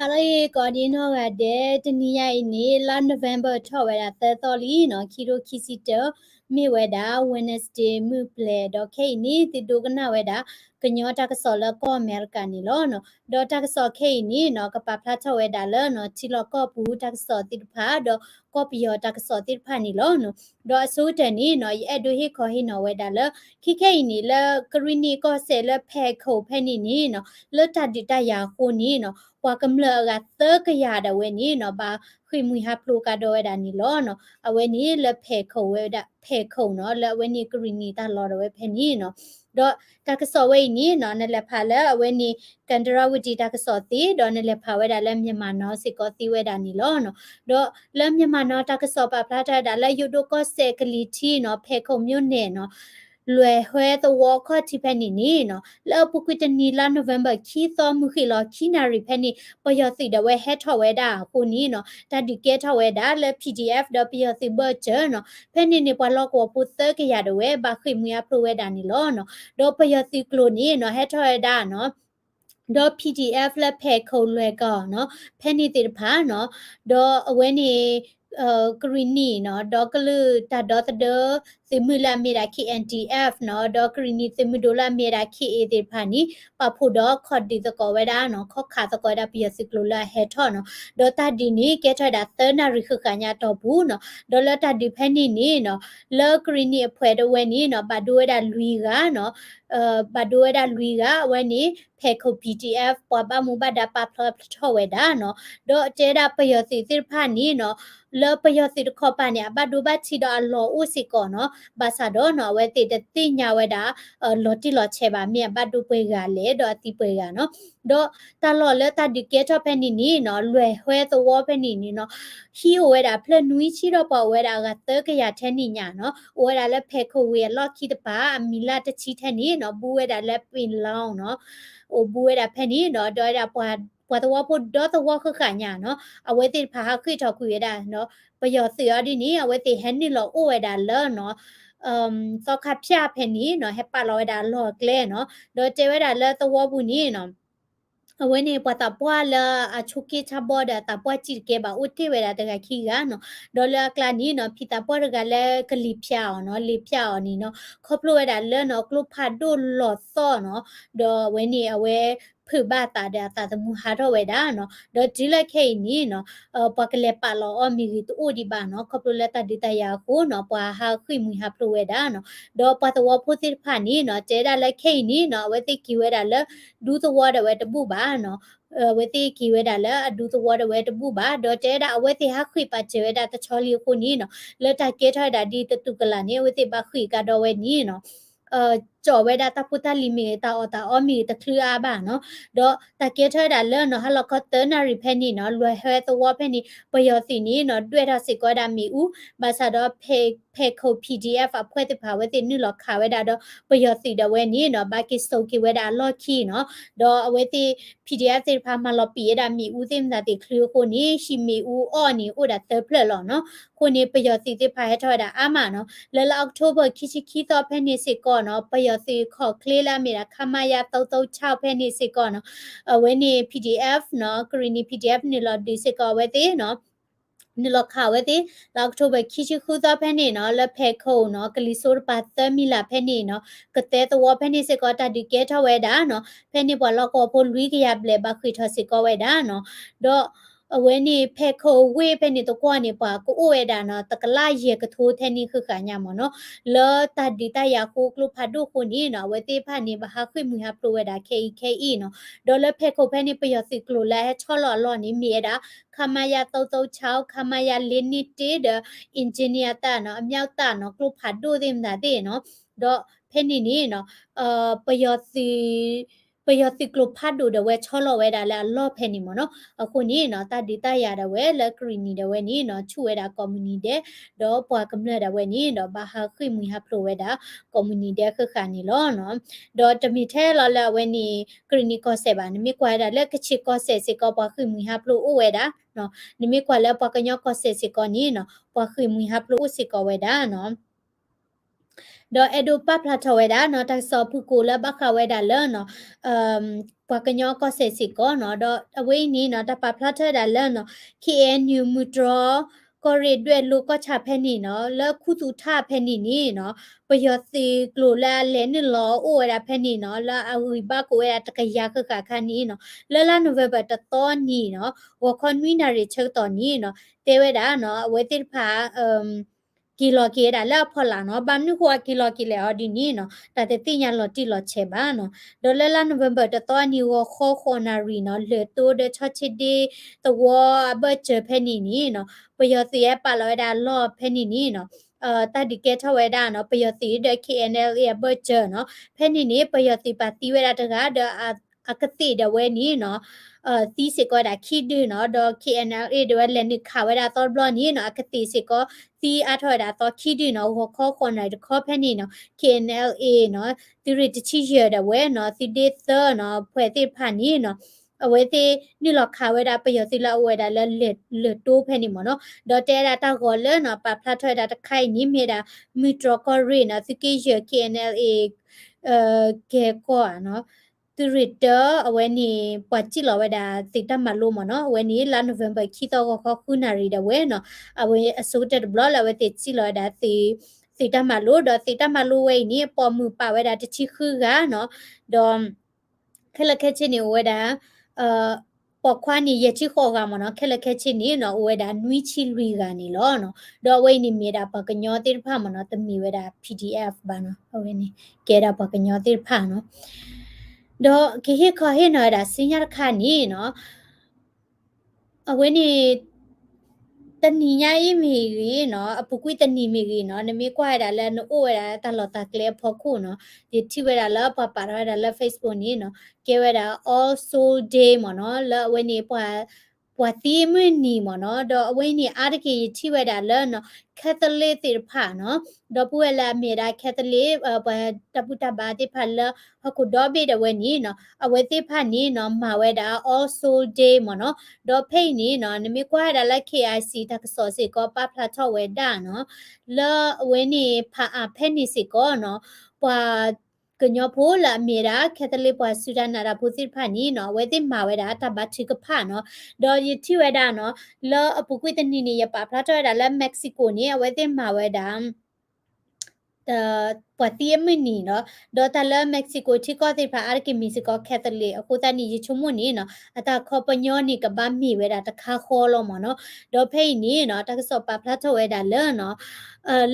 Hello, Godino Ade, Tania ini la November Tawera, Thetolino, Kiro Kisito, Miweda, Wednesday, Muple, Doke, ni, the Dugana Weda, Kenyota Sola, Ko Americanilono, Dota So Kani, no Capaplata Weda Lerno, Tiloko Puta Sotit Pado, Copio Taxotit Panilono, Do Sutani, no Eduhi Kohino Wedala, Kikani, La Carini Cosella, Peco, Penninino, Lota Ditaya, Hunino, ปากำเลือกเตอร์กยาดาเวนี้เนาะบาคุยมุยฮับลูกาโดยดานิลอเนาะเอาเวนี้เลเพโคเวดาเพโคเนาะแล้วเวนี้กรีนีตาลอดเวเพนี้เนาะดอตากสอเวนี้เนาะนั่นแหละพาแล้วเวนี้กันดราวิจิตากสอตีดอนั่นแหละพาเวดาแล้วมีมาเนาะสิกอตีเวดานิลอเนาะดอแล้วมีมาเนาะตากสอปาพลาดาแล้วยูโดก็เซกลิทีเนาะเพโคมิวเนเนาะလွယ်ဟွဲตัวข้อที่เพนนี่เนาะแล้วปุกิจนีลาโนเวมเบอร์คีซอมุขิลอคีนาริเพนนี่ปยสิเดเวเฮทเวดาคนนี้เนาะตาดิเกทเวดาและ PDF ดปยสิเบอร์เจอเนาะเพนนี่ปลอกวปุเตอร์กยาเดเวบาขิมุยาโปรเวดานิลอเนาะดปยสิกลูนี่เนาะเฮทเวดาเนาะดอ PDF และเพจเขาเลยก็เนาะเพนนี่ติดพาเนาะดอเวนี่กรีนีเนาะดอกลือตาดอตเดอซิมูลาเมราคี NTF เนาะดอกรีนีซิมูโดลาเมราคีเอติดพานี่ปะพูดอคอดีตะกอเวดาเนาะข้อขาตะกอดาปิยสิกลุลาเฮทอเนาะดอตาดีนี่เกทอดาเตอร์นาริคือกัญญาตอบูเนาะดอลตาดีเพนนี่เนาะเลกรีนีเผยดเวนี่เนาะบาดูเวดาลุยกาเนาะบาดูเวดาลุยกาเวนี่เพจ PDF ปะบามูบาดาปาพลทอเวดาเนาะดอเจดาปยสิติพานี่เนาะเลปยสิตขอปาเนี่ยบาดูบาชิดอลออุสิกอเนาะบาซาดอเนาะเวติตติญาเวดาลอติลอเชบาเมียบาดูเปกาเลดอติเปกาเนาะดอตาลอเลตาดิเกทอเพนินี่เนาะลวยฮเวตัวเพนินี่เนาะฮีเวดาเพลนุยชิดอปเวดากะเตกยาเทนิญาเนาะเวดาเลเพโคเวลอคิดปามิลาตชิเทนี่เนาะบูเวดาเลปินลองเนาะโอบูเวดาเพนิเนาะดอดาปวตัวพูดดอตัวคือขายาเนาะเอาไว้ติดพาคือทอคุยได้เนาะประโยชน์เสือดีนี้เอาไว้ติเห็นนี่เราโอ้ยดาเลเนาะสอบขับชาเพนี้เนาะให้ปาเราดาลอเกลเนาะโดยเจไว้ดาเลตัวบุนี้เนาะเอาไว้ในปตาปัวละอาชุกิชาบอดตาปัวจิเกบาอุทิเวลาตะกะขี้กาเนาะดอลกลานี้เนาะพิตาปัวกะเลกลิพยาเนาะลิพยานี่เนาะครอบครัวดาเลเนาะกลุพัดดูหลอดซ้อเนาะดอไว้นี่เอาไว้ผือบาตาเดตาตมูหาโรเวดาเนาะดอจิเลเคนี่เนาะปากเลปาลออมีกิตอูดิบาเนาะครอบครัวตาดิตายาคูเนาะปะหาคุยมุหาโปรเวดาเนาะดอปะตวพุติพานี่เนาะเจดาเลเคนี่เนาะเวติกิเวดาเลดูตัวเดเวตบูบาเนาะเวทีกีเวดาละดูตัวเดเวตบูบาดอเจดาเวทีฮักขุยปัจเจเวดาตะชอลีคนนี้เนาะเลตาเกทอยดาดีตะตุกลานี่เวทีบาขุยกาดอเวนี่เนาะจ่อเวดาตาพุตาลิเมตาอตาออมีตะคลืออาบาเนาะดอตาเกทอยดาเลเนาะฮัลโลคอเตอร์นาริเพนี่เนาะรวยเฮตัวเพนี่ปยอสินี้เนาะด้วยทาสิกอดามีอูบาซาดอเพโค PDF อဖွဲ့ติภาเวตินี่หลอกขาเวดาดอปยอสิดาเวนี่เนาะบากิโซกิเวดาลอคีเนาะดอเวติ PDF ติพามาลอปีดามีอูติมดาติคลือคนนี้ชิมีอูอ้อนี่อูดาเตอร์เพลหรอเนาะคนนี้ประโยชน์สิติพาให้ทอดาอามาเนาะแล้วออกโทเบอร์คิชิคิตอเพนิสิก่อนเนาะประโยชน์สิขอคลีลามีราคามายาเต้าเต้าชาวเพนิสิก่อนเนาะเวนี่ PDF เนาะกรีนี PDF นี่เราดิสิก่อเวติเนาะนี่เราข่าวไว้ดิเราโทรไปคิดชื่อคู่ต่อแพ่นี่เนาะแล้วเพจเขาเนาะกลิสูรปัตเตอร์มีละแพ่นี่เนาะก็แต่ตัวแพ่นี่สิก็ตัดดิเกตเอาไว้ได้เนาะแพ่นี่บอกเราก็พูดลุยกี่ยับเลยบักคุยทอสิก็ไว้ได้เนาะดอเว้นี่เพจเขาเว้แพ่นี่ตัวกว่านี่ปะก็โอ้ไว้ได้เนาะตะกร้าเยกระทูแท่นี่คือการยามเนาะแล้วตัดดิตายาคูกลุพัดดูคนนี้เนาะไว้ที่ผ่านนี่บักคุยมือฮับตัวไว้ได้เคอีเนาะดอแล้วเพจเขาแพ่นี่ประโยชน์สิกลุแล้วชอหล่อนี่มีได้ခမရ336ခမရ421的 engineer တာเนาะအမြောက်တာเนาะกลุ่มผัดดูดิมดาเตเนาะดอเพนนี่เนาะปยอสิกลุ่มผัดดูเดเวชอลอเวดาแลลอเพนนี่มเนาะအခုนี่เนาะตาดิตายาเดเวและกรีนี่เดเวนี่เนาะชูเวดาคอมมูนิเดดอปวากำเนเดเวนี่เนาะบาฮาคุยมุยฮับโลเวดาคอมมูนิเดคือขานี่ลอเนาะดอจะมีแท้ลอละเวนี่กรีนี่ก็เซบานี่มีกว่าดาและกะชิก็เซซิก็บาคุยมุยฮับโลโอเวดาเนาะนี่มีกว่าแล้วปากญอก็เซซิก็นี่เนาะปาคุยมุยฮับโลอุสิก็เวดาเนาะ do edu pa plata weda no ta so pu ko la ba kha weda le no pa kanyo ko se si ko no do away ni no ta pa plata da le no KNU mutro ko re dwe lu ko cha phe ni no le khu tu tha phe ni no pa yo si klo la le ni lo o da phe ni no la a wi ba ko ya ta ka ya ka kha ni no le la November ta to ni no wo kon mi na re chek to ni no te weda no we ti pha kilo da la phola no bam nu ko kilo le odi ni no ta te tinya lo ti lo che ba no do le la November ta to ni wo kho na ri no le to de cha chi de to wo ba che phe ni no pa yo si ya pa lo da lo phe ni no ta di ke thawe da no pa yo si de KNL ya ba che no phe ni pa yo si pa ti we da ta ga da a ka ti da we ni no ti se ko da ki du no do KNL de we le ni kha we da to blo ni no a ka ti se koတီအထော်ဒါတော့ခီဒီနော်ဟခေါ်ခွန်နိုင်ခေါ်ဖက်နေနော် KNLA နော်သူရတချီရတဲ့ဝဲနော်စီဒေသနော်ဖွဲ့တိဖန်နေနော်အဝဲတိနိလခါဝဲတာပယတိလအဝဲတာလဲလက်တိုးဖက်နေမနော်ဒေါ်တဲတာတော့ကောလဲနော်ပဖလာထွဲတာတခိုင်နိမေတာမီထရကောရီနော်စီကေရ KNLA ကေကောနော်သူရတအဝဲနေပတ်ချီလဝဲတာစိတမလို့မနော်အဝဲနေလာနိုဝင်ဘာခီတော့ခေါခုနာရီတဲ့ဝဲနော်အဝဲအစိုးတဲ့ဘလော့လဝဲတိချီလဒါစီတမလို့တော့စီတမလို့ဝဲနေပေါ်မှုပါဝဲတာတချီခူကနော်တော့ခက်လက်ခက်ချင်းနေဝဲတာပေါ်ခွာနေရချီခေါ်ကမနော်ခက်လက်ခက်ချင်းနေနော်ဝဲတာနွီချီလူကနေလောနော်တော့ဝဲနေမြေတာပကညောတိဖမနော်တမီဝဲတာ PDF ဘာနော်ဝဲနေကဲတာပကညောတိဖနော်တော့ခေခဟေနော်ဒါစင်ရခါနေနော်အဝဲနေတနီညာအီမီရီနော်အပူကွီတနီမီရီနော်နမေကွာဒါလဲနိုအိုရတာလော်တာကလေဖို့ခုနော်ဒီတိဝဲဒါလပပါရဒါလဲ Facebook နေနော်ကဲဝဲဒါ all soul day မနော်လဲဝဲနေပွာတီမနီမနော်တော့အဝဲနေအားတကေတိဝဲဒါလဲနော်ကက်သလစ်တိဖာနော်တော့ပွေလာမေဒါကက်သလစ်ပတပုတဘာတိဖာလဟခုဒေါ်ဘေဒဝဲနေနော်အဝဲတိဖာနေနော်မာဝဲဒါ all soul day မနော်တော့ဖိတ်နေနော်နမေကွာဒါလဲ KIC တကစောစီကောပဖလာထောဝဲဒါနော်လဲဝဲနေဖာအဖဲနေစီကောနော်ပွာကညောဖိုးလာမေရာကက်သလစ်ပွာဆူဒန်နာရာဖိုစီဖာနီနော်ဝဲတိမာဝဲဒါတဘတ်ချီကဖာနော်ဒေါ်ယတိဝဲဒါနော်လဲအပူကွေတနီနေရပါဖလာထောဝဲဒါလဲမက္ကဆီကိုနေဝဲတိမာဝဲဒါပတိယမနီနော်ဒေါ်တလမက္ကဆီကိုချီကောတိဖာအာကီမီစကောကက်သလစ်အခုတနီရချုံမနီနော်အတာခေါပညောနီကဘာမီဝဲတာတခါခေါ်လို့မနော်ဒေါ်ဖိနီနော်တကဆောပါဖလာထောဝဲဒါလဲနော်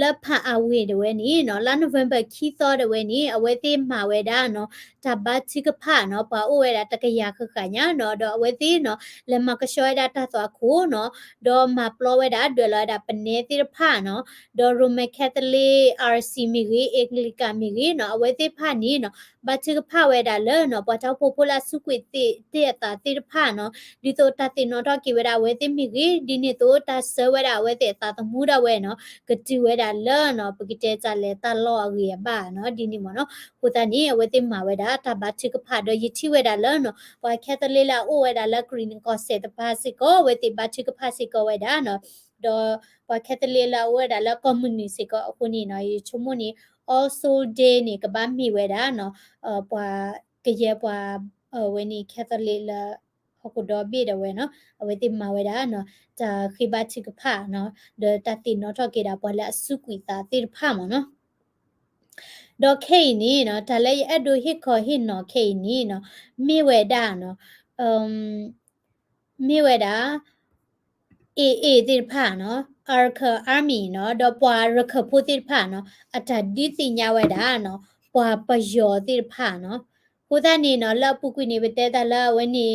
လက်ဖအဝေးတဝဲနီနော်လာနိုဝင်ဘာခီသောတဝဲနီအဝဲသေးမှာဝဲတာနော်တပတ်ချီကဖနော်ပါအိုဝဲတာတကရခခညာနော်ဒေါ်အဝဲသေးနော်လက်မကရှောဒါတသောခိုးနော်ဒေါ်မပလောဝဲတာဒွယ်လာတာပနေတိဖနော်ဒေါ်ရိုမကက်သလစ် RC မီကြီးအဂလီကာမီကြီးနော်အဝဲသေးဖနီနော်ဘာချီကဖဝဲတာလဲနော်ပတောက်ဖိုဖိုလာစုကွေတေတာတိဖနော်ဒီတော့တတိနော်တော့ကိဝဲတာဝဲသေးမီကြီးဒီနေ့တော့တဆဝဲတာဝဲသေးတာတမှုတာဝဲနော်ကတိဝဲတာလဲနော်ပကိတဲကြလဲတလောအကြီးပါနော်ဒီနေ့မနော်ဟိုတနီဝဲသေးမှာဝဲတာတဘာချီကဖတော့ယတိဝဲတာလဲနော်ဘာကက်သလစ်လာအိုဝဲတာလဲဂရီနကောဆက်တပါစီကောဝဲသေးဘာချီကဖစီကောဝဲတာနော်တော့ဘာကက်သလစ်လာဝဲတာလဲကွန်မြူနီစီကောအခုနေနော်ချုံမနီ also day နေကဘာမီဝဲတာနော်ပွာကရပွာဝဲနေကက်သလစ်လာဟိုတော့ဘေးတော့ဝဲနော်အဝဲတိမဝဲတာနော်ဒါခိဘချီကဖာနော်ဒတတိနော်တော့ကေတာပွာလက်စုကွီတာတိဖာမနော်ဒေါ်ခိနီနော်ဒါလည်းအဲ့ဒိုဟစ်ခေါ်ဟစ်နော်ခိနီနော်မိဝဲတာနော်မိဝဲတာအေတိဖာနော်အာမီနော်ဒေါ်ပွာရခဖိုတိဖာနော်အတဒီတိညာဝဲတာနော်ပွာပယောတိဖာနော်ကိုတနေနော်လပုကွနေပတဲတလာဝဲနေ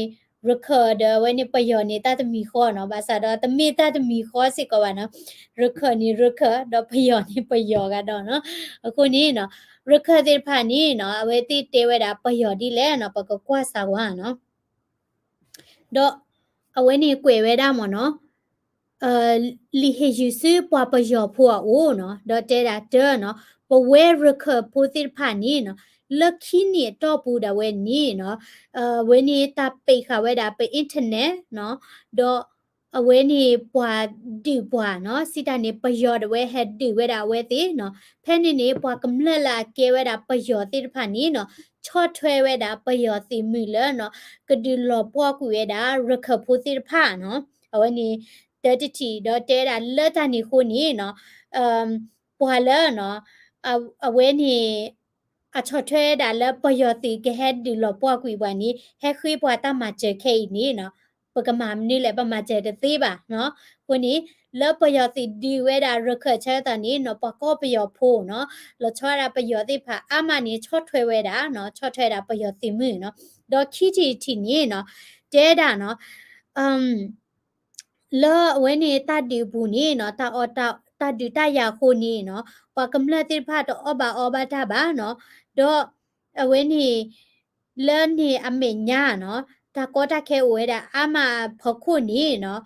record ဝဲနေပယောနေတတမီခေါ်နော်ဘာသာတော့တမီတတမီခေါ်စီကောပါနော် record နေ record တော့ပယောနေပယောကတော့နော်အခုနေနော် record တိဖာနေနော်အဝဲတိတဲဝဲတာပယောဒီလဲနော်ပကကွာစာဝါနော်တော့အဝဲနေကွယ်ဝဲတာမနော်လီဟေယူစုပွားပယောဖွာအိုနော်ဒေါ်တဲတာတဲနော်ပဝဲရခပိုတိဖာနီနော်လက်ခီနီတော့ပူတာဝဲနီနော်ဝဲနေတာပိခါဝဲတာပိအင်တာနက်နော်ဒေါ် အဝဲနေပွာဒီပွာနော်စီတာနေပယောတဝဲဟက်ဒီဝဲတာဝဲတိနော်ဖဲနေနေပွာကမလလာကေဝဲတာပယောတိတဖာနီနော်ချော့ထွဲဝဲတာပယောတိမီလနော်ကဒီလောပွားကူဝဲတာရခဖိုတိတဖာနော်အဝဲနေတတတီတော့တဲတာလက်တာနေခုနေနော်ပွာလဲနော်အဝဲနေအချော့ထွဲတာလဲပယောတိကဟက်ဒီလောပွားကူဝဲနီဟက်ခွေးပွာတမချေခေနီနော်ပကမာမနီလေပမာကျတဲ့သေးပါနော်ခုနီလောပယောတိဒီဝဲတာရခချဲတနီနော်ပကောပယောဖိုးနော်လောချောတာပယောတိဖာအမနီချော့ထွဲဝဲတာနော်ချော့ထွဲတာပယောတိမွနော်ဒေါ်ခီတီနီနော်တဲတာနော်လောဝဲနေတာဒီဘူးနီနော်တာအော်တာဒီတရခိုနီနော်ပကမလတိဖာတော့အဘတာပါနော်ဒေါ်အဝဲနေလဲနေအမေညာနော်တာကောတာခဲဝဲတာအမဖခုနီနော်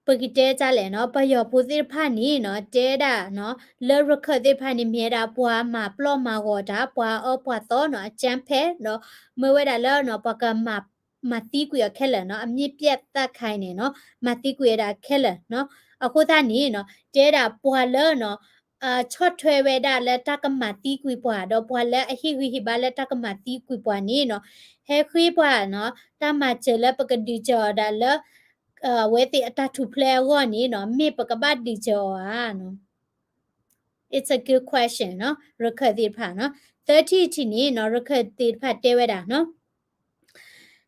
ပကိတဲကြလဲနော်ပယောပူစီဖာနီနော်တဲတာနော်လဲရခတိဖာနီမြေတာပွားမှာပလော့မှာဟောတာပွားအောပွားတော့နော်အချမ်းဖဲနော်မဝဲတာလဲနော်ပကမတိကွေခဲလဲနော်အမြင့်ပြတ်တက်ခိုင်းနေနော်မတိကွေတာခဲလဲနော်အခုသားနီနော်တဲတာပွားလဲနော်ချော့ထွဲဝဲတာလဲတကမတိကွေပွားတော့ပွားလဲအဟိဟိဘာလဲတကမတိကွေပွားနီနော်ဟဲခွေးပွားနော်တမချဲလဲပကဒီကြော်တာလဲဝဲတိအတထူဖလဲဝနီနော်မေပကပတ်ဒီကြောအာနော် it's a good question နော်ရခတိဖာနော်30တီနီနော်ရခတိဖာတဲဝဲတာနော်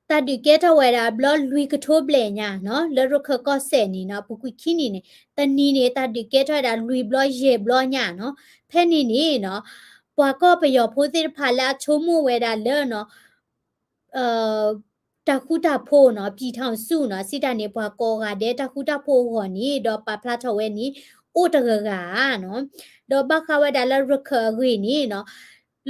တဒီကေထဝဲတာဘလလူကထိုးပလေညာနော်လရခကောဆယ်နီနော်ပကွိခိနီနေတနီနေတဒီကေထတာလူဘလရေဘလညာနော်ဖဲနီနီနော်ပွာကောပယောဖိုးတိဖာလာချိုးမှုဝဲတာလဲနော်တခုတဖို့နော်ပြည်ထောင်စုနော်စစ်တနေဘွာကောကတဲ့တခုတဖို့ဟောနီတော့ပပလာထဝဲနီအိုတကကနော်တော့ဘခဝဲဒါလရခဝီနီနော်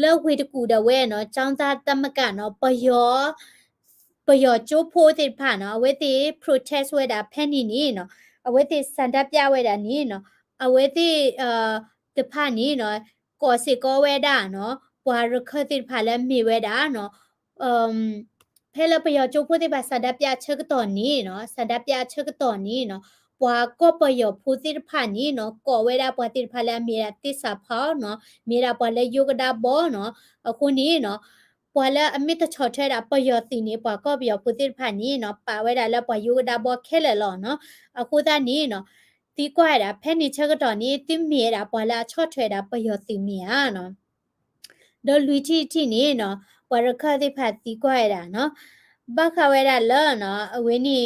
လောဝေတကူတဝဲနော်ចောင်းသားတမကနော်ပယောကျိုးဖိုးတဲ့ဖာနော်အဝဲတဲ့ protest ဝဲတာဖဲနီနီနော်အဝဲတဲ့စန္ဒပြဝဲတာနီနော်အဝဲတဲ့တဖာနီနော်ကောစီကောဝဲတာနော်ဘွာရခတဲ့ဖာလဲမိဝဲတာနော်ဖဲလပယောကျိုးဖိုးတဲ့ပါစန္ဒပြချက်တော်နီနော်စန္ဒပြချက်တော်နီနော်ပွာကောပယောဖိုးတဲ့ဖာနီနော်ကောဝဲတာပွာတဲ့ဖာလဲမိတာတိစာဖောင်းနော်မိတာပွာလဲယုကတာဘောနော်အခုနီနော်ပွာလဲအမစ်တချော်ထဲတာပယောတီနေပွာကောပယောဖိုးတဲ့ဖာနီနော်ပါဝဲတာလဲပွာယုကတာဘောခဲလဲလောနော်အခုသားနီနော်တီကွာတာဖဲနေချက်တော်နီတိမိတာပွာလာချော့ထွဲတာပယောတီမီယာနော်ဒေါ်လူတီနေနော်ပွာရခတဲ့ဖာတီကွာတာနော်ဘခဝဲတာလောနော်အဝင်းနီ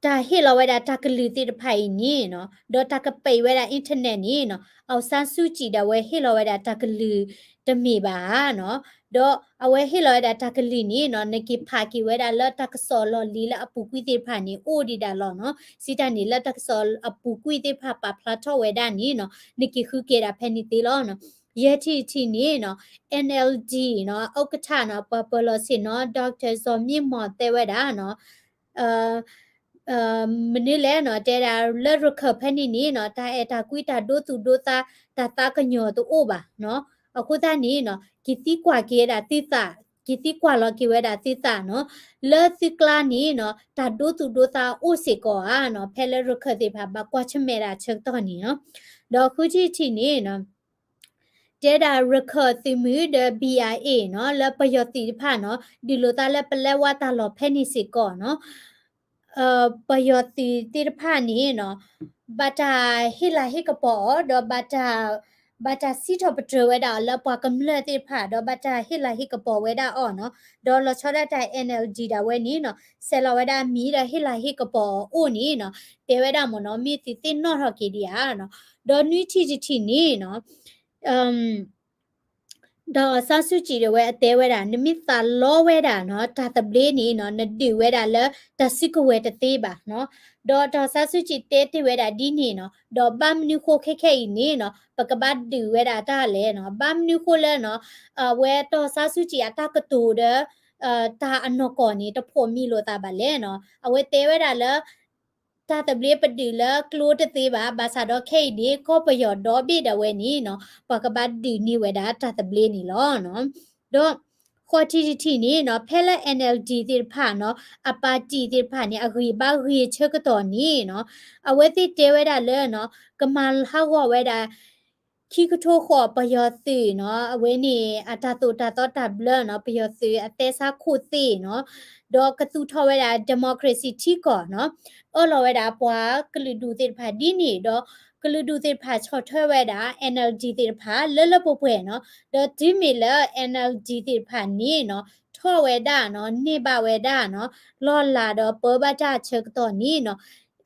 တာဟီလောဝဲတာတကလူတိတဖိုင်နီနော်ဒေါ်တကပေဝဲတာအင်တာနက်နီနော်အောက်ဆန်းစုကြည်တဝဲဟီလောဝဲတာတကလူတမီပါနော်ဒေါ်အဝဲဟီလောဝဲတာတကလူနီနော်နကိဖာကီဝဲတာလောတကစောလောလီလာအပူကွီတိဖာနီအိုဒီတာလောနော်စီတနီလောတကစောအပူကွီတိဖာပါဖလာထောဝဲတာနီနော်နကိခုကေတာဖဲနီတီလောနော်ရဲတီနီနော် NLD နော်ဥက္ကဋ္ဌနော်ပပလောစီနော်ဒေါက်တာဇော်မြင့်မော်တဲဝဲတာနော်မနစ်လဲနော်တဲတာလက်ရခဖက်နီနီနော်တာအတာကွီတာဒိုသူဒိုတာတာကညောတူအိုပါနော်အခုတနီနော်ကီတီကွာကေတာတိတာကီတီကွာလောကီဝဲတာတိတာနော်လက်စီကလာနီနော်တာဒိုသူဒိုတာအိုစီကောအာနော်ဖဲလက်ရခတိဖာဘကွာချမဲတာချက်တော့နီနော်ဒေါ်ခုချီချီနီနော်data record သမှုဒ BIA နော်လပယောတိဖာနော်ဒီလိုတာလပလဲဝတာလောဖဲနီစီကောနော်ပယောတိတိဖာနီနော်ဘတာဟီလာဟီကပေါ်တော့ဘတာစီထပထဝဲတာလပကမလတိဖာတော့ဘတာဟီလာဟီကပေါ်ဝဲတာအော်နော်ဒေါ်လချောဒတိုင် NLG တာဝဲနီနော်ဆယ်လဝဲတာမီရဟီလာဟီကပေါ်အိုနီနော်တေဝဲတာမနော်မီတိတိနော်ဟော်ကီဒီယာနော်ဒေါ်နွီချီနီနော်ဒေါ်ဆာစုကြည်ဝဲအသေးဝဲတာနမိသာလောဝဲတာနော်တာတပလေးနီနော်နဒီဝဲတာလဲတစိကဝဲတသေးပါနော်ဒေါ်ဆာစုကြည်တဲတိဝဲတာဒီနီနော်ဒေါ်ဘမ်နူခိုခဲနီနော်ပကပတ်ဒီဝဲတာတာလဲနော်ဘမ်နူခိုလဲနော်ဝဲဒေါ်ဆာစုကြည်အတာကတူတဲ့တာအနောကောနီတဖို့မီလို့တာပါလဲနော်အဝဲတဲဝဲတာလဲတာတပလေးပဒီလကလိုတသေးပါဘာသာတော့ခိတ်ဒီကောပယောဒေါ်ဘီတဝဲနီနော်ပကပတ်ဒီနီဝဲတာတာတပလေးနီလောနော်တော့ ขอที่นี่เนาะเพล NLD ติผ่านเนาะอปาจีติผ่านเนี่ยอรีบารีเชกตอนนี้เนาะเอาไว้ที่เจไว้ได้เลยเนาะกมาฮาวไว้ได้คีกโทขอปยอสีเนาะเอาไว้นี่อัตตุตาตอตับเลเนาะปยอสีอเตซาคูสีเนาะดอกกระตูทอไว้ได้ democracy ที่ก่อนเนาะเราไว้ได้ปัวกลือดูติผ่านดีนี่ดอกกลือดูติผ่านชอเทไว้ได้ NLD ติผ่านเลป่วยเนาะดอที่มีแล้ว NLD ติผ่านนี้เนาะท่อเวดาเนาะนี่บาเวดาเนาะลอลาดอเปอบาจาเชกตอนนี้เนาะ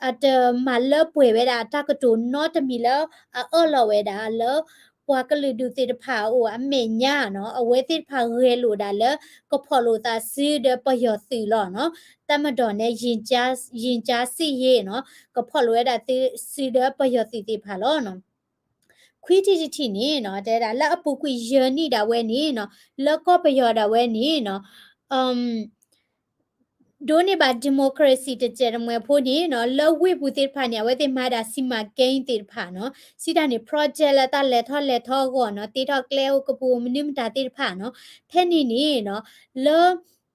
อาจจะมาเลป่วยเวดาตากระตูนเนาะจะมีแล้วเราเวดาแล้วปัวก็เลยดูติดผาโอ้อเมญาเนาะเอาไว้ติดผาเรลูดาแล้วก็พอโลตาซีเดประโยชน์สีหล่อเนาะแต่มาดอนเนี่ยยินจ้าสีเยเนาะก็พอโลเวดาติซีเดประโยชน์สีติผาล้อเนาะခွီတီတီနီနော်တဲ့ဒါလက်အပူကွီယနီဒါဝဲနီနော်လက်ကောပယောဒါဝဲနီနော်ဒိုနေဘာဒီမိုကရေစီတကြရမွေဖို့နီနော်လဝိဘူတိဖာနီဝဲတိမာဒါစီမာကိန်းတိဖာနော်စီဒါနေ project လက်တလက်ထောကောနော်တီထောကလဲကပူမနိမတာတိဖာနော်ဖဲနီနော်လော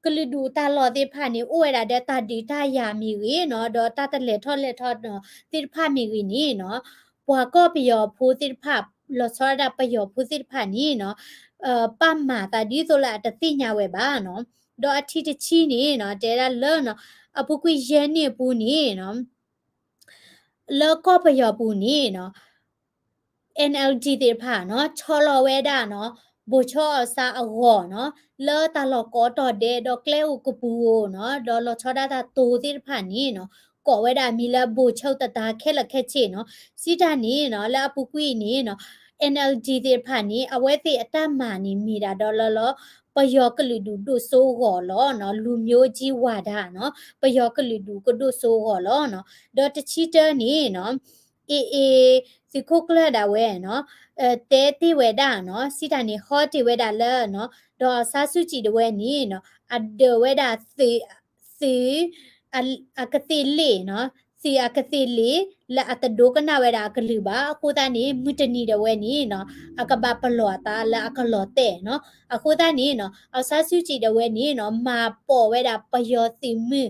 ကလဒူတာလောတိဖာနီအိုဝဲဒါတဲ့တာဒီတာယာမီရီနော်ဒေါ်တာတလက်ထောနော်တိဖာမီရီနီနော်ပွာก็ปยอพูติภาพลอซอดาปยอพูติภานี่เนาะปั๊มมาตาดีโซละตติญาเวบาเนาะดออาทิตชีนี่เนาะเดราเลเนาะอปุกุเยนี่ปูนี่เนาะแล้วก็ปยอปูนี่เนาะ NLG ติผ่าเนาะชอลอเวดาเนาะบูชอซาอวอเนาะเลอตาลอก็ตอเดดอกเลวกปูเนาะดอลอชอดาตาตูติผ่านี่เนาะก่อเวดามีละบูเชาตาตาแค่ละแค่เชเนาะสิดานี่เนาะและอปุกุยนี่เนาะ NLG ติผ่านี่เอาไว้ติอตามานี่มีดาดอลลอปยอกลือดูดูโซหอลอเนาะลูမျိုးကြီးဝါဒเนาะปยอกลือดูก็ดูโซหอลอเนาะดอตชิเตนี่เนาะเอสิโคกลดาเวเนาะเตติเวดาเนาะสิตานี่ฮอติเวดาเลเนาะดอซาสุจิดเวนี่เนาะอเดเวดาสีอกติลีเนาะစီအကတိလီလက်အတဒိုကနာဝဲတာကလူပါအခုတန်းနေမြတနီတဝဲနီနော်အကဘာပလောတာလက်အကလောတဲ့နော်အခုတန်းနေနော်အဆာစုကြည်တဝဲနီနော်မာပေါ်ဝဲတာပယောစီမီ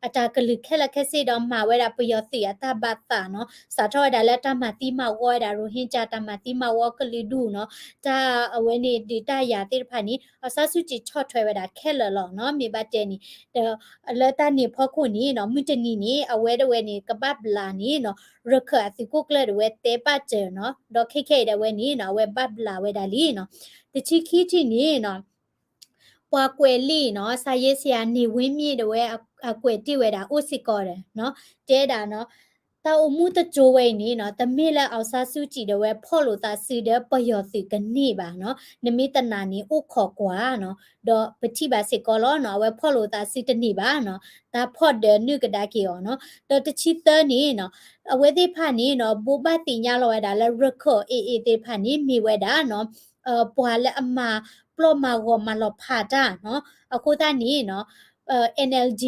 အတာကလူခက်လက်ခက်စီတော့မာဝဲတာပယောစီအတာဘတ်တာနော်စာထောဒါလက်တမတိမဝဲတာရိုဟင်ဂျာတမတိမဝကလူဒူနော်ဒါအဝဲနေဒီတရာတိဖာနီအဆာစုကြည်ချော့ထွဲဝဲတာခက်လလောနော်မြေဘတ်တဲနီလက်တနေဖောက်ခုနီနော်မြတနီနီအဝဲတဝဲနီကပတ်လာနီနော်ရခအစီကုကလဝဲတဲပတ်ကျနော်ဒေါ်ခိခေတဝဲနီနော်ဝဲဘတ်လာဝဲဒါလီနော်တချီခီတီနီနော်ပွားကွယ်လီနော်စာရေးဆရာနေဝင်းမြေတဝဲအကွယ်တိဝဲတာဥစီကောတယ်နော်တဲတာနော်တာအမှုတကြိုးဝဲနေနော်တမေလက်အောင်စားစုကြည့်တဲ့ဝဲဖော့လို့တာစီတဲ့ပယောစီကနေပါနော်နမိတနာနေဥခေါ်ကွာနော်တော့ပတိပါစေကောလောနော်ဝဲဖော့လို့တာစီတနေပါနော်ဒါဖော့တဲ့နုကဒါကီယောနော်တော့တချီတနေနော်အဝဲသေးဖာနေနော်ဘူပတိညာလောဝဲတာလဲရခောအေသေးဖာနေမိဝဲတာနော်ပွာလဲအမပလောမာဂောမလောဖာတာနော်အခုတန်းနေနော်NLG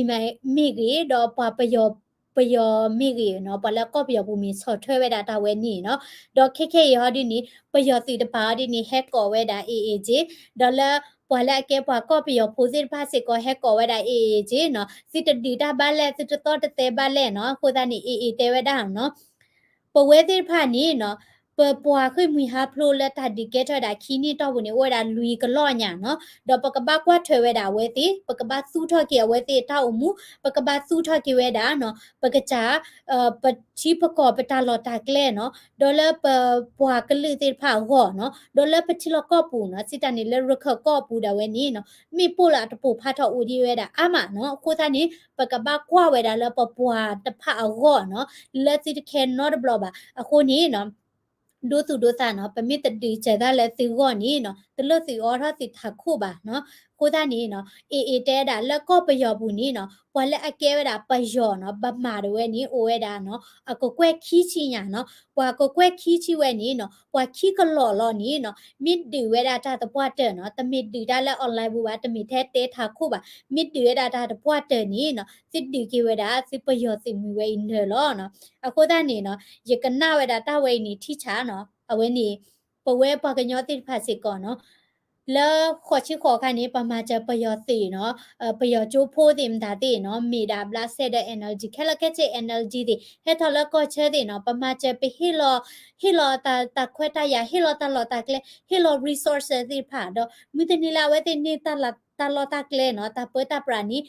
မိကြီးတော့ပယောမိကြီးနော်ပလက်ကော့ပယောဘူမီဆော့ထွဲဝဲတာတဝဲနီနော်ဒေါ်ခေရောဒီနီပယောစီတပါဒီနီဟက်ကောဝဲတာAAG ဒေါ်လာပွာလက်ကဲပွာကော့ပယောဖိုစစ်ဖာစစ်ကောဟက်ကောဝဲတာ AAG နော်စစ်တဒီတာဘလက်စစ်တော့တဲဘလက်နော်ခိုတာနီ AA တဲဝဲတာနော်ပဝဲတိဖာနီနော်ပွာခွေမီဟာဖလိုလက်တာဒီကဲထတာခီနီတော့ဘူးနေဝဲတာလူကလော့ညာနော်ဒေါ်ပကပကွာထွဲဝဲတာဝဲတိပကပစူးထော့ကေဝဲတိတောက်မှုပကပစူးထော့ကေဝဲတာနော်ပကကြပချီပကောပတာလော်တာကလဲနော်ဒေါ်လာပွာကလူတိဖာဟောနော်ဒေါ်လာပချီလောကောပူနော်စစ်တန်နေလက်ရခကောပူတာဝဲနီနော်မိပို့လာတပူဖတ်တော့ဦးဒီဝဲတာအမနော်ခိုးသားနေပကပကွာဝဲတာလပပွာတဖာဟောနော်လက်စစ်ခဲနော်ဘလဘာအခုနီနော်ဒိုသူဒိုတာနော်ပမစ်တဒီချေဒါလက်စီကောနီနော်တလစီအော်ထားစီထခုပါနော်ကိုသားနီနော်အေတဲတာလက်ကောပယောဘူးနီနော်ဘွာလက်အကဲဝဲတာပယောနော်ဘမာတဝဲနီအိုဝဲတာနော်အကကွဲခီးချီညာနော်ဘွာကကွဲခီးချီဝဲနီနော်ဘွာခီးကလော်လော်နီနော်မစ်ဒီဝဲတာတာတပွားတဲ့နော်တမစ်ဒီတာလက်အွန်လိုင်းဘူးပါတမစ်ထဲတဲထခုပါမစ်ဒီဝဲတာတာတပွားတဲ့နီနော်စစ်ဒီကီဝဲတာစစ်ပယောစစ်မီဝဲနေလောနော်အခုသားနီနော်ယကနာဝဲတာတဝဲနီထိချာနော်အဝဲနီပဝဲပကညောတိဖတ်စစ်ကောနော် แล้วขอชื่อขอคันนี้ประมาณจะประโยชน์ตีเนาะประโยชน์จูพูติมดาติเนาะมีดาบลาเซเด energy แค่ละแค่เจ energy ติให้ทอละก็เชติเนาะประมาณจะไปฮิโลตาควตายาฮิโลตาลอตาเกลฮิโล resources ติผ่าดอมิตนิลาเวตินี่ตาลอตาเกลเนาะตาเปตาปรานี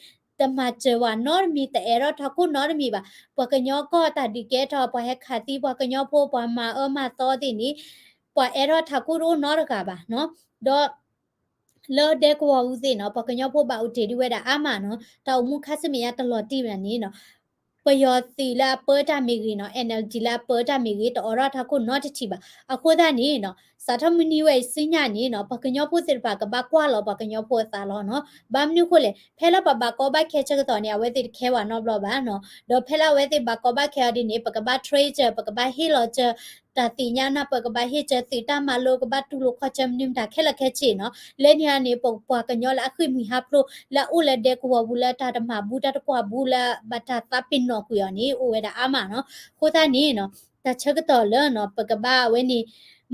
ตมาเจวานอร์มีแต่เอรอทักคุนอร์มีบะปะกะญอก็ตาดิเกทอปะเฮคาติปะกะญอโพปะมามาตอตินี่ปะเอรอทักคุรูนอร์กะบะเนาะดอเลอเด็กว่าอุเซเนาะปะกะญอโพบะอุเทดิเวดาอามาเนาะตาอุมุคัสเมียตลอดติแบบนี้เนาะประโยชน์สีละเปิดตามีกีเนาะ energy ละเปิดตามีกีตอรทักคุณเนาะจะชิบะอะโคดานี่เนาะสาธมินิเวสิญญานี่เนาะปะกะญอโพสิปะกะบะกว่าลอปะกะญอโพตาลอเนาะบามนิโคเลเพลาปะบะกอบะเคชะกะตอเนี่ยเวติแควานอบลอบะเนาะดอเพลาเวติบะกอบะแคดินี่ปะกะบะเทรเจอปะกะบะฮิโลเจอตาติญานะปะกะบะฮิเจติตามาโลกะบะตุโลขอจำนิมตาแค่ละแค่ชิเนาะเลญานี่ปะปะกะญอละอะคุมีฮับโลละอุละเด็กว่าบุละตาตมาบูตาตกว่าบูละบะตาตาปินเนาะกุยอนี่อุเวดาอามาเนาะโคตานี่เนาะตาชะกะตอเลเนาะปะกะบะเวนี่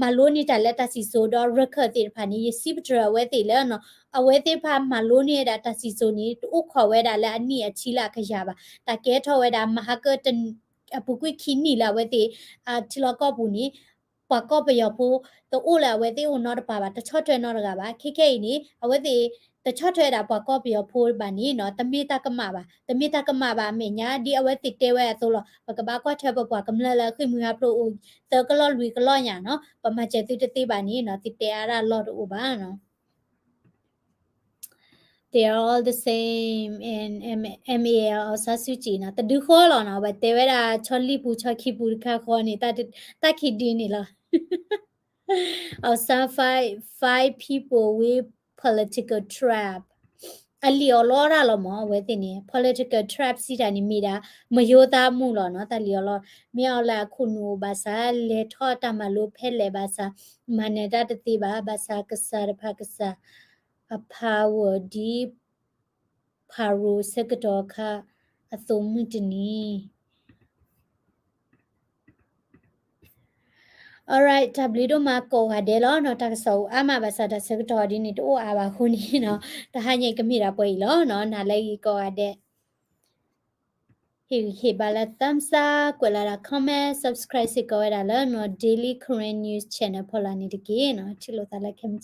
มาโลนี่ตาละตาสิโซดอรคะติพานี่สิบตระเวติเลเนาะအဝဲသေးဖာမလိုနေတာတစီဆိုနီတူခေါ်ဝဲတာလဲအနိအချီလာခရပါတကဲထော်ဝဲတာမဟာကတအပုကွိခီနီလာဝဲသေးတီလကောဘူးနီပကောပယောဖိုးတူလာဝဲသေးဟိုနော်တပါပါတချော့ထွဲနော်တကပါခိခိနီအဝဲသေးတချော့ထွဲတာပကောပယောဖိုးပါနီနော်တမိတကမပါတမိတကမပါမေညာဒီအဝဲတိတဲဝဲဆိုလို့ပကဘာကွာထွဲပပွားကမလလခိမူဟာပရိုတကလောလူကလောညာနော်ပမကျတိတတိပါနီနော်တိတဲအားလော့တူပါနော် they are all the same in MAL or Sasuchi na tadu kho lo na ba te wera choli pu chakhi pu kha kho ni ta khi di ni la or some five people with political trap အလီယောလောရလောမဝဲတင်နေ political trap စီတာနေမိတာမယောသားမှုလောနော်တလီယောလောမြောက်လာခုနူဘာသာလေထောတမလို့ဖဲလေဘာသာမနေတာတတိပါဘာသာကစားဖကစားအဖာဝဒီဖာရူစကတော်ခအသုံးမတနီ alright tabledo ma ko ha de lo no ta so ama ba sa da sector di ni to a ba khu ni no ta ha nyai kami ra pwe lo no na lai ko ha de he ba la thumbs up ko la comment subscribe se ko da lo no daily current news channel phola ni de ke no chilo ta la kem